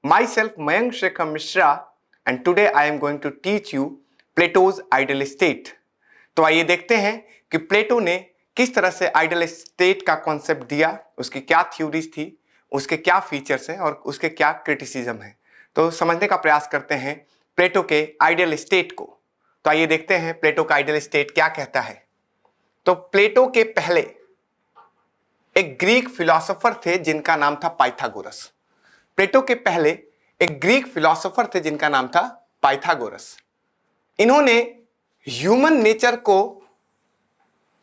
Myself Mayank Shekhar Mishra and today I am going to teach you Plato's ideal state. तो आइए देखते हैं कि प्लेटो ने किस तरह से आइडियल स्टेट का कॉन्सेप्ट दिया, उसकी क्या थ्योरीज थी, उसके क्या फीचर्स हैं और उसके क्या क्रिटिसिज्म है। तो समझने का प्रयास करते हैं प्लेटो के आइडियल स्टेट को। तो आइए देखते हैं प्लेटो का आइडियल स्टेट क्या कहता है। तो प्लेटो के पहले एक ग्रीक फिलोसोफर थे जिनका नाम था पाइथागोरस। प्लेटो के पहले एक ग्रीक फिलोसोफर थे जिनका नाम था पाइथागोरस। इन्होंने ह्यूमन नेचर को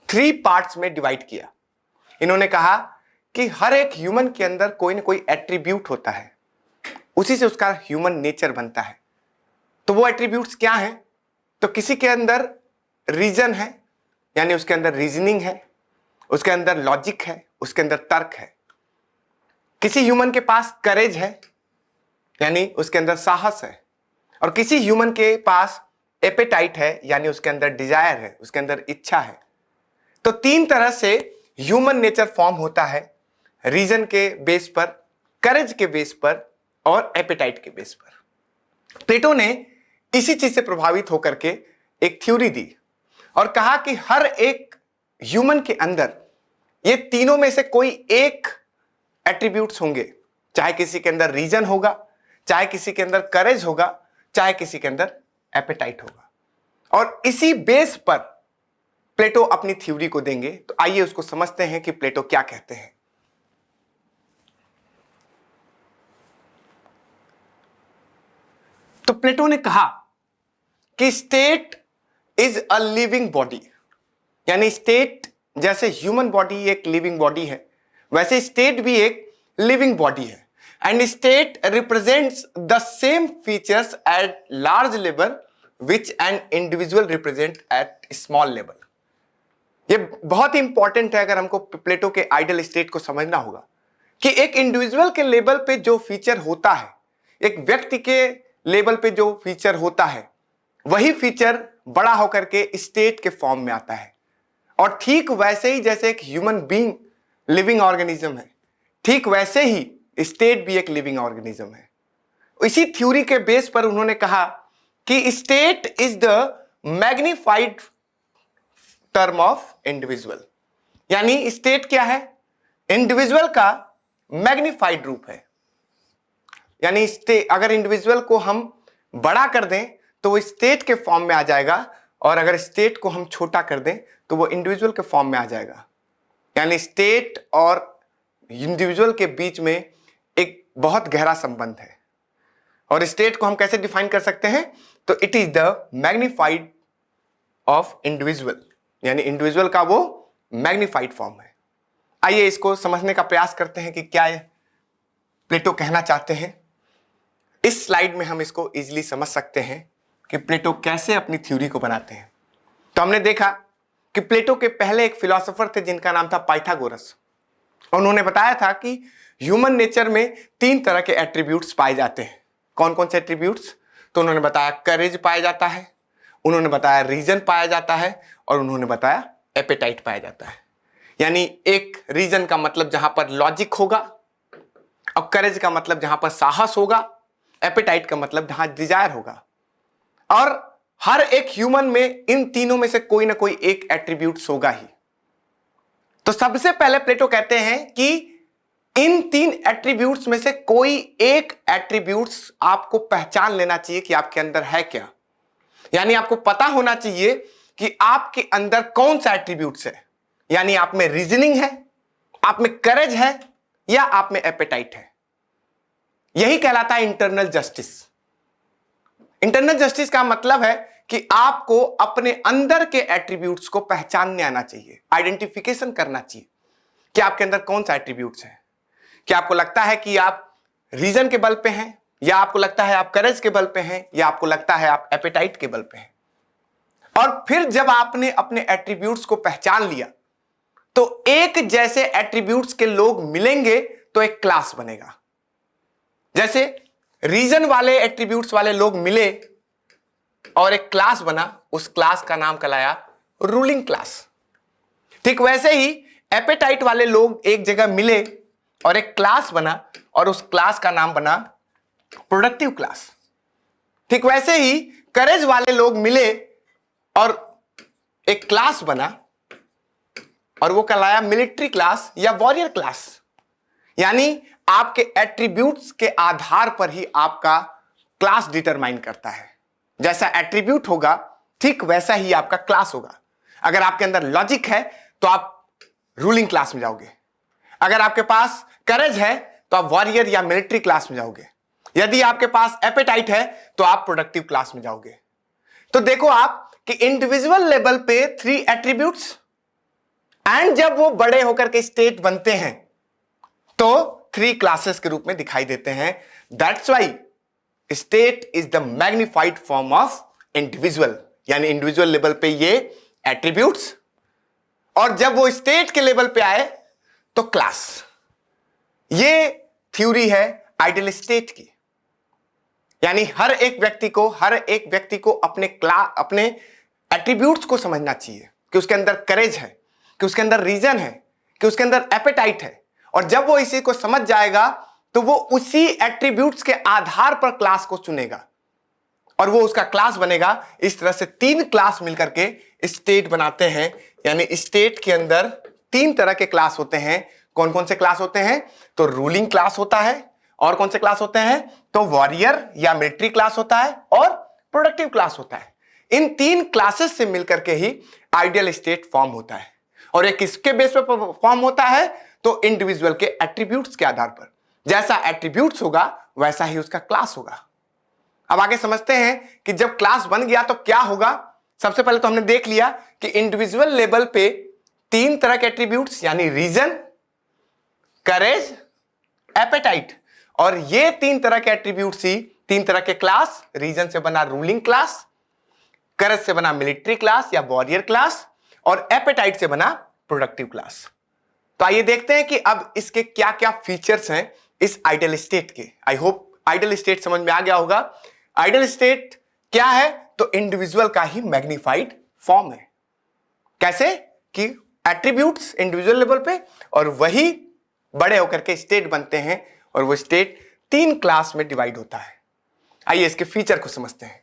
3 पार्ट्स में डिवाइड किया। इन्होंने कहा कि हर एक ह्यूमन के अंदर कोई ना कोई एट्रीब्यूट होता है, उसी से उसका ह्यूमन नेचर बनता है। तो वो एट्रीब्यूट्स क्या हैं? तो किसी के अंदर रीजन है, यानी उसके अंदर रीजनिंग है, उसके अंदर लॉजिक है, उसके अंदर तर्क है। किसी ह्यूमन के पास करेज है, यानी उसके अंदर साहस है, और किसी ह्यूमन के पास एपेटाइट है, यानी उसके अंदर डिजायर है, उसके अंदर इच्छा है। तो 3 तरह से ह्यूमन नेचर फॉर्म होता है, रीजन के बेस पर, करेज के बेस पर और एपेटाइट के बेस पर। प्लेटो ने इसी चीज से प्रभावित होकर के एक थ्योरी दी और कहा कि हर एक ह्यूमन के अंदर ये तीनों में से कोई एक एट्रीब्यूट्स होंगे, चाहे किसी के अंदर रीजन होगा, चाहे किसी के अंदर करेज होगा, चाहे किसी के अंदर एपेटाइट होगा। और इसी बेस पर प्लेटो अपनी थ्योरी को देंगे। तो आइए उसको समझते हैं कि प्लेटो क्या कहते हैं। तो प्लेटो ने कहा कि state is a living body, यानी स्टेट जैसे ह्यूमन बॉडी एक लिविंग बॉडी है, वैसे स्टेट भी एक लिविंग बॉडी है। And state represents the same features at large level which an individual represent at small level. ये बहुत ही इंपॉर्टेंट है अगर हमको प्लेटो के आइडियल स्टेट को समझना होगा कि एक इंडिविजुअल के लेवल पे जो फीचर होता है, एक व्यक्ति के लेवल पे जो फीचर होता है, वही फीचर बड़ा होकर के स्टेट के फॉर्म में आता है। और ठीक वैसे ही जैसे एक ह्यूमन बीइंग लिविंग ऑर्गेनिज्म है, ठीक वैसे ही स्टेट भी एक लिविंग ऑर्गेनिज्म है। इसी थ्योरी के बेस पर उन्होंने कहा कि state is the magnified term of individual, यानी स्टेट क्या है? इंडिविजुअल का मैग्निफाइड रूप है। यानी अगर इंडिविजुअल को हम बड़ा कर दें तो वो स्टेट के फॉर्म में आ जाएगा, और अगर स्टेट को हम छोटा कर दें तो वो इंडिविजुअल के फॉर्म में आ जाएगा। यानी स्टेट और इंडिविजुअल के बीच में एक बहुत गहरा संबंध है। और स्टेट को हम कैसे डिफाइन कर सकते हैं? तो it is the magnified of individual, यानी इंडिविजुअल का वो मैग्निफाइड फॉर्म है। आइए इसको समझने का प्रयास करते हैं कि क्या प्लेटो कहना चाहते हैं। इस स्लाइड में हम इसको इजीली समझ सकते हैं कि प्लेटो कैसे अपनी थ्योरी को बनाते हैं। तो हमने देखा कि प्लेटो के पहले एक फिलोसोफर थे जिनका नाम था पाइथागोरस। उन्होंने बताया था कि ह्यूमन नेचर में 3 तरह के एट्रीब्यूट्स पाए जाते हैं। कौन कौन से एट्रीब्यूट्स? तो उन्होंने बताया करेज पाया जाता है, उन्होंने बताया रीजन पाया जाता है, और उन्होंने बताया एपेटाइट पाया जाता है। यानी एक रीजन का मतलब जहां पर लॉजिक होगा, और करेज का मतलब जहां पर साहस होगा, एपेटाइट का मतलब जहां डिजायर होगा। और हर एक ह्यूमन में इन तीनों में से कोई ना कोई एक एट्रीब्यूट्स होगा ही। तो सबसे पहले प्लेटो कहते हैं कि इन 3 एट्रीब्यूट्स में से कोई एक एट्रीब्यूट्स आपको पहचान लेना चाहिए कि आपके अंदर है क्या। यानी आपको पता होना चाहिए कि आपके अंदर कौन सा एट्रीब्यूट्स है। यानी आप में रीजनिंग है, आप में करेज है, या आप में एपेटाइट है। यही कहलाता है इंटरनल जस्टिस। इंटरनल जस्टिस का मतलब है कि आपको अपने अंदर के एट्रीब्यूट्स को पहचानने आना चाहिए, आइडेंटिफिकेशन करना चाहिए कि आपके अंदर कौन सा एट्रीब्यूट्स है। क्या आपको लगता है कि आप रीजन के बल पे हैं, या आपको लगता है आप करेज के बल पे हैं, या आपको लगता है आप एपेटाइट के बल पे हैं। और फिर जब आपने अपने एट्रीब्यूट्स को पहचान लिया तो एक जैसे एट्रीब्यूट्स के लोग मिलेंगे तो एक क्लास बनेगा। जैसे रीजन वाले एट्रीब्यूट्स वाले लोग मिले और एक क्लास बना, उस क्लास का नाम कहलाया रूलिंग क्लास। ठीक वैसे ही एपेटाइट वाले लोग एक जगह मिले और एक क्लास बना, और उस क्लास का नाम बना प्रोडक्टिव क्लास। ठीक वैसे ही करेज वाले लोग मिले और एक क्लास बना और वो कहलाया मिलिट्री क्लास या वॉरियर क्लास। यानी आपके एट्रीब्यूट्स के आधार पर ही आपका क्लास डिटरमाइन करता है। जैसा एट्रीब्यूट होगा ठीक वैसा ही आपका क्लास होगा। अगर आपके अंदर लॉजिक है तो आप रूलिंग क्लास में जाओगे, अगर आपके पास करेज है तो आप वॉरियर या मिलिट्री क्लास में जाओगे, यदि आपके पास एपेटाइट है तो आप प्रोडक्टिव क्लास में जाओगे। तो देखो आप कि इंडिविजुअल लेवल पे 3 एट्रीब्यूट्स एंड जब वो बड़े होकर के स्टेट बनते हैं तो 3 क्लासेस के रूप में दिखाई देते हैं। That's why state is the magnified form of individual. यानी इंडिविजुअल लेवल पे ये एट्रीब्यूट्स और जब वो स्टेट के लेवल पे आए तो क्लास। ये थ्योरी है आइडियल स्टेट की। यानी हर एक व्यक्ति को अपने एट्रीब्यूट्स को समझना चाहिए कि उसके अंदर करेज है, कि उसके अंदर रीजन है, कि उसके अंदर एपेटाइट है। और जब वो इसी को समझ जाएगा तो वो उसी एट्रीब्यूट्स के आधार पर क्लास को चुनेगा और वो उसका क्लास बनेगा। इस तरह से 3 क्लास मिलकर के स्टेट बनाते हैं। यानी स्टेट के अंदर 3 तरह के क्लास होते हैं। कौन कौन से क्लास होते हैं? तो रूलिंग क्लास होता है, और कौन से क्लास होते हैं? तो वॉरियर या मिलिट्री क्लास होता है, और प्रोडक्टिव क्लास होता है। इन 3 क्लासेस से मिलकर के ही आइडियल स्टेट फॉर्म होता है। और ये किसके बेस पर फॉर्म होता है? तो इंडिविजुअल के एट्रीब्यूट्स के आधार पर। जैसा एट्रीब्यूट्स होगा वैसा ही उसका क्लास होगा। अब आगे समझते हैं कि जब क्लास बन गया तो क्या होगा। सबसे पहले तो हमने देख लिया कि इंडिविजुअल लेवल पे 3 तरह के एट्रीब्यूट्स यानी रीजन, करेज, एपेटाइट, और ये 3 तरह के एट्रीब्यूट्स ही 3 तरह के क्लास। रीजन से बना रूलिंग क्लास, करेज से बना मिलिट्री क्लास या वॉरियर क्लास, और एपेटाइट से बना प्रोडक्टिव क्लास। तो आइए देखते हैं कि अब इसके क्या क्या फीचर्स हैं इस आइडियल स्टेट के। आई होप आइडियल स्टेट समझ में आ गया होगा। आइडियल स्टेट क्या है? तो इंडिविजुअल का ही मैग्निफाइड फॉर्म है। कैसे? कि एट्रीब्यूट्स इंडिविजुअल लेवल पे और वही बड़े होकर के स्टेट बनते हैं, और वो स्टेट 3 क्लास में डिवाइड होता है। आइए इसके फीचर को समझते हैं।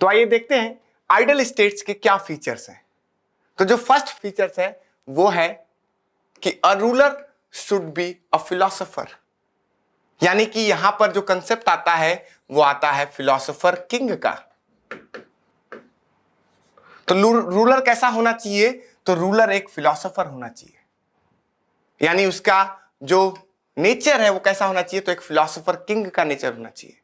तो आइए देखते हैं आइडियल स्टेट्स के क्या फीचर्स हैं। तो जो फर्स्ट फीचर्स है वो है कि a ruler should be a philosopher. यानी कि यहां पर जो कंसेप्ट आता है वो आता है फिलोसोफर किंग का। तो रूलर कैसा होना चाहिए? तो रूलर एक फिलोसोफर होना चाहिए। यानी उसका जो नेचर है वो कैसा होना चाहिए? तो एक फिलोसोफर किंग का नेचर होना चाहिए।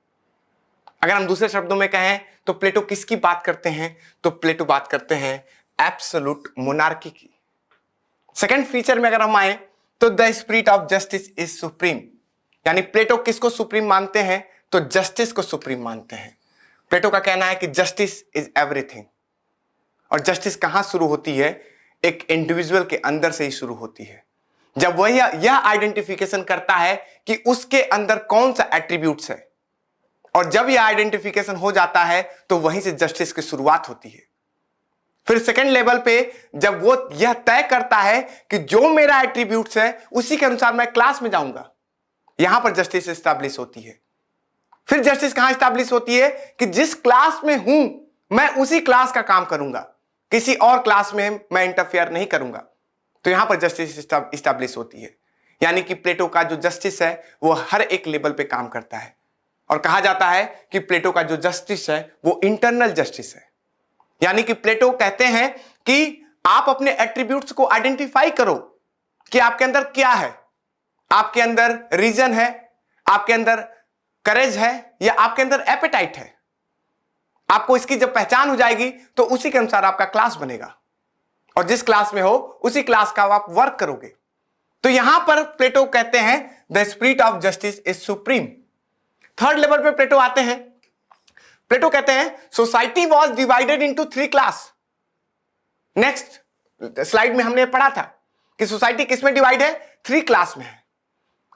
अगर हम दूसरे शब्दों में कहें तो प्लेटो किसकी बात करते हैं? तो प्लेटो बात करते हैं एब्सोल्यूट मोनार्की की। सेकंड फीचर में अगर हम आए तो the spirit of justice is supreme. यानी प्लेटो किसको सुप्रीम मानते हैं? तो जस्टिस को सुप्रीम मानते हैं। प्लेटो का कहना है कि जस्टिस इज एवरीथिंग। और जस्टिस कहां शुरू होती है? एक इंडिविजुअल के अंदर से ही शुरू होती है। जब वह यह आइडेंटिफिकेशन करता है कि उसके अंदर कौन सा एट्रीब्यूट्स है, और जब यह आइडेंटिफिकेशन हो जाता है तो वहीं से जस्टिस की शुरुआत होती है। फिर सेकंड लेवल पे जब वो यह तय करता है कि जो मेरा एट्रीब्यूट्स है उसी के अनुसार मैं क्लास में जाऊंगा, यहां पर जस्टिस एस्टैब्लिश होती है। फिर जस्टिस कहां एस्टैब्लिश होती है? कि जिस क्लास में हूं मैं उसी क्लास का काम करूंगा, किसी और क्लास में मैं इंटरफेयर नहीं करूंगा। तो यहां पर जस्टिस एस्टैब्लिश होती है। यानी कि प्लेटो का जो जस्टिस है वो हर एक लेवल पे काम करता है। और कहा जाता है कि प्लेटो का जो जस्टिस है वो इंटरनल जस्टिस है। यानी कि प्लेटो कहते हैं कि आप अपने एट्रीब्यूट्स को आइडेंटिफाई करो कि आपके अंदर क्या है। आपके अंदर रीजन है, आपके अंदर करेज है, या आपके अंदर एपेटाइट है। आपको इसकी जब पहचान हो जाएगी तो उसी के अनुसार आपका क्लास बनेगा, और जिस क्लास में हो उसी क्लास का आप वर्क करोगे। तो यहां पर प्लेटो कहते हैं the spirit of justice is supreme. Third level पे प्लेटो आते हैं। प्लेटो कहते हैं society was divided into 3 class. Next slide में हमने पढ़ा था कि सोसाइटी किसमें डिवाइड है? 3 क्लास में है।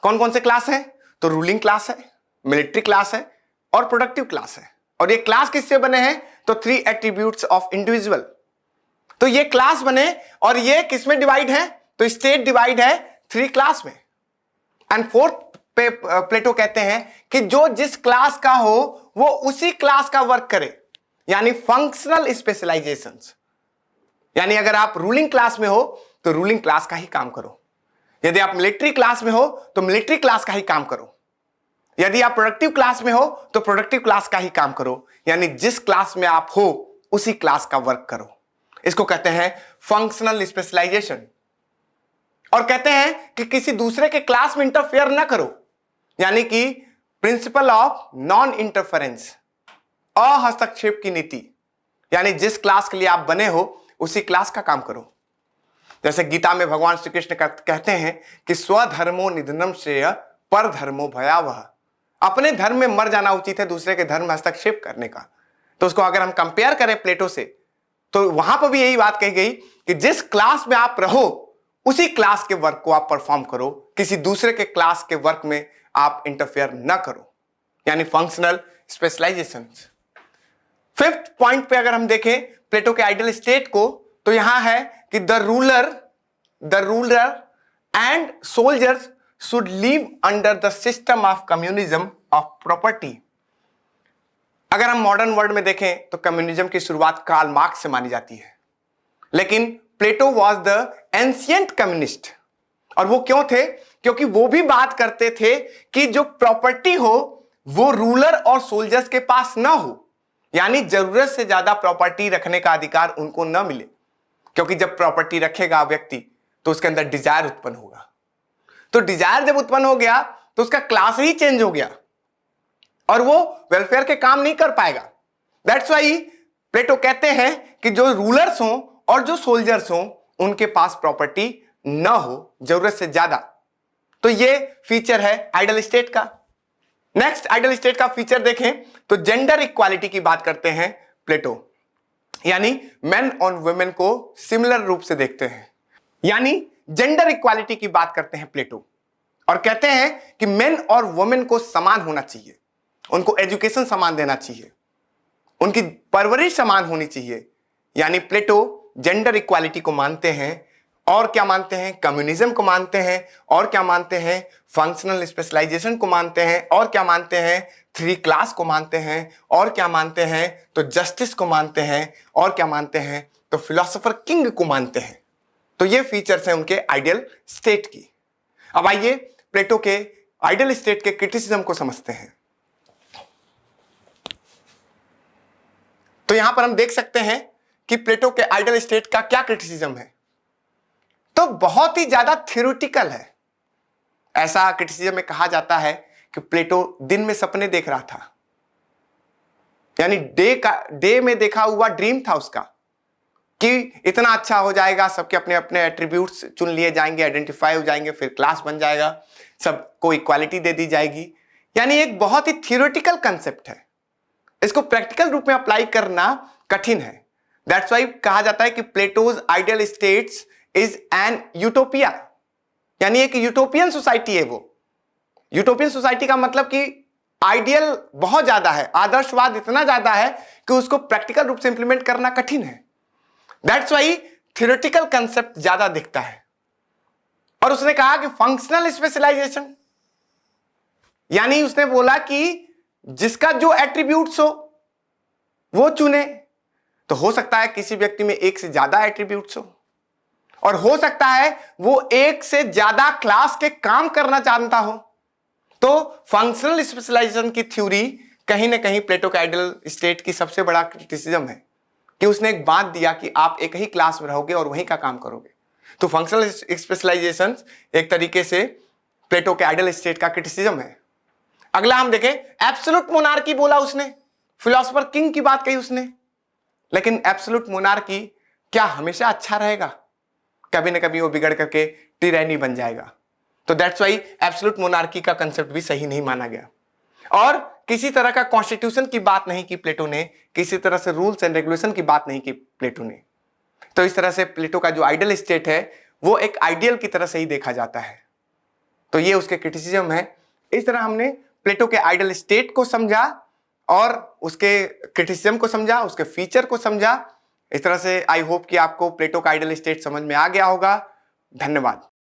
कौन कौन से क्लास है? तो रूलिंग क्लास है, मिलिट्री क्लास है, और प्रोडक्टिव क्लास है। और ये क्लास किससे बने हैं? तो 3 एट्रीब्यूट्स ऑफ इंडिविजुअल। तो ये क्लास बने और ये किसमें डिवाइड है? तो स्टेट डिवाइड है थ्री क्लास में। एंड फोर्थ पे प्लेटो कहते हैं कि जो जिस क्लास का हो वो उसी क्लास का वर्क करे, यानी फंक्शनल स्पेशलाइजेशंस। यानी अगर आप रूलिंग क्लास में हो तो रूलिंग क्लास का ही काम करो, यदि आप मिलिट्री क्लास में हो तो मिलिट्री क्लास का ही काम करो, यदि आप प्रोडक्टिव क्लास में हो तो प्रोडक्टिव क्लास का ही काम करो, यानी जिस क्लास में आप हो उसी क्लास का वर्क करो। इसको कहते हैं फंक्शनल स्पेशलाइजेशन। और कहते हैं कि किसी दूसरे के क्लास में इंटरफेयर ना करो, यानी कि प्रिंसिपल ऑफ नॉन इंटरफेरेंस, अहस्तक्षेप की नीति। यानी जिस क्लास के लिए आप बने हो उसी क्लास का काम करो। जैसे गीता में भगवान श्री कृष्ण कहते हैं कि स्वधर्मो निधनम श्रेय पर धर्मो भयावह। अपने धर्म में मर जाना उचित है दूसरे के धर्म में हस्तक्षेप करने का। तो उसको अगर हम कंपेयर करें प्लेटो से तो वहां पर भी यही बात कही गई कि जिस क्लास में आप रहो उसी क्लास के वर्क को आप परफॉर्म करो, किसी दूसरे के क्लास के वर्क में आप इंटरफेयर ना करो, यानी फंक्शनल स्पेशलाइजेशन। फिफ्थ पॉइंट पे अगर हम देखें प्लेटो के आइडियल स्टेट को तो यहां है कि the ruler and soldiers should live under the system of communism of property। अगर हम मॉडर्न वर्ल्ड में देखें तो कम्युनिज्म की शुरुआत कार्ल मार्क्स से मानी जाती है, लेकिन Plato was the ancient communist. और वो क्यों थे? क्योंकि वो भी बात करते थे कि जो प्रॉपर्टी हो वो रूलर और सोल्जर्स के पास ना हो, यानी जरूरत से ज्यादा प्रॉपर्टी रखने का अधिकार उनको ना मिले, क्योंकि जब प्रॉपर्टी रखेगा व्यक्ति तो उसके अंदर डिजायर उत्पन्न होगा। तो डिजायर जब उत्पन्न हो गया तो उसका क्लास ही चेंज हो गया और वो वेलफेयर के काम नहीं कर पाएगा। दैट्स वाई प्लेटो कहते हैं कि जो रूलर्स हों और जो सोल्जर्स हों उनके पास प्रॉपर्टी ना हो जरूरत से ज्यादा। तो ये फीचर है आइडियल स्टेट का। नेक्स्ट आइडियल स्टेट का फीचर देखें तो जेंडर इक्वालिटी की बात करते हैं प्लेटो, यानी मेन और वुमेन को सिमिलर रूप से देखते हैं, यानी जेंडर इक्वालिटी की बात करते हैं प्लेटो। और कहते हैं कि मेन और वुमेन को समान होना चाहिए, उनको एजुकेशन समान देना चाहिए, उनकी परवरिश समान होनी चाहिए, यानी प्लेटो जेंडर इक्वालिटी को मानते हैं। और क्या मानते हैं? कम्युनिज्म को मानते हैं। और क्या मानते हैं? फंक्शनल स्पेशलाइजेशन को मानते हैं। और क्या मानते हैं? थ्री क्लास को मानते हैं। और क्या मानते हैं? तो जस्टिस को मानते हैं। और क्या मानते हैं? तो फिलोसोफर किंग को मानते हैं। तो ये फीचर्स हैं उनके आइडियल स्टेट की। अब आइए प्लेटो के आइडियल स्टेट के क्रिटिसिज्म को समझते हैं। तो यहां पर हम देख सकते हैं कि प्लेटो के आइडियल स्टेट का क्या क्रिटिसिज्म है। तो बहुत ही ज्यादा थ्योरेटिकल है। ऐसा क्रिटिसिज्म में कहा जाता है कि प्लेटो दिन में सपने देख रहा था, यानी डे में देखा हुआ ड्रीम था उसका कि इतना अच्छा हो जाएगा, सबके अपने अपने एट्रीब्यूट्स चुन लिए जाएंगे, आइडेंटिफाई हो जाएंगे, फिर क्लास बन जाएगा, सबको इक्वालिटी दे दी जाएगी। यानी एक बहुत ही थियोरेटिकल कंसेप्ट है, इसको प्रैक्टिकल रूप में अप्लाई करना कठिन है। दैट्स वाई कहा जाता है कि Plato's ideal states is an utopia, यानी एक यूटोपियन सोसाइटी है वो। यूटोपियन सोसाइटी का मतलब कि आइडियल बहुत ज्यादा है, आदर्शवाद इतना ज्यादा है कि उसको प्रैक्टिकल रूप से इंप्लीमेंट करना कठिन है। दैट्स वाई थियोरेटिकल कंसेप्ट ज्यादा दिखता है। और उसने कहा कि फंक्शनल स्पेशलाइजेशन, यानी उसने बोला कि जिसका जो एट्रीब्यूट्स हो वो चुने। तो हो सकता है किसी व्यक्ति में एक से ज्यादा एट्रीब्यूट्स हो, और हो सकता है वो एक से ज्यादा क्लास के काम करना जानता हो। तो फंक्शनल स्पेशलाइजेशन की थ्योरी कहीं ना कहीं प्लेटो के आइडियल स्टेट की सबसे बड़ा क्रिटिसिज्म है कि उसने एक बात दिया कि आप एक ही क्लास में रहोगे और वहीं का काम करोगे। तो फंक्शनल स्पेशलाइजेशन एक तरीके से प्लेटो के आइडियल स्टेट का क्रिटिसिज्म है। अगला हम देखें, एब्सोल्यूट मोनार्की बोला उसने, फिलोसोफर किंग की बात कही उसने, लेकिन एब्सोल्यूट मोनार्की क्या हमेशा अच्छा रहेगा? कभी ना कभी वो बिगड़ करके टिरैनी बन जाएगा। तो दैट्स वाई एब्सोल्यूट मोनार्की का कंसेप्ट भी सही नहीं माना गया। और किसी तरह का कॉन्स्टिट्यूशन की बात नहीं की प्लेटो ने, किसी तरह से रूल्स एंड रेगुलेशन की बात नहीं की प्लेटो ने। तो इस तरह से प्लेटो का जो आइडियल स्टेट है वो एक आइडियल की तरह से ही देखा जाता है। तो ये उसके क्रिटिसिज्म है। इस तरह हमने प्लेटो के आइडियल स्टेट को समझा और उसके क्रिटिसिज्म को समझा, उसके फीचर को समझा। इस तरह से आई होप कि आपको प्लेटो का आइडियल स्टेट समझ में आ गया होगा। धन्यवाद।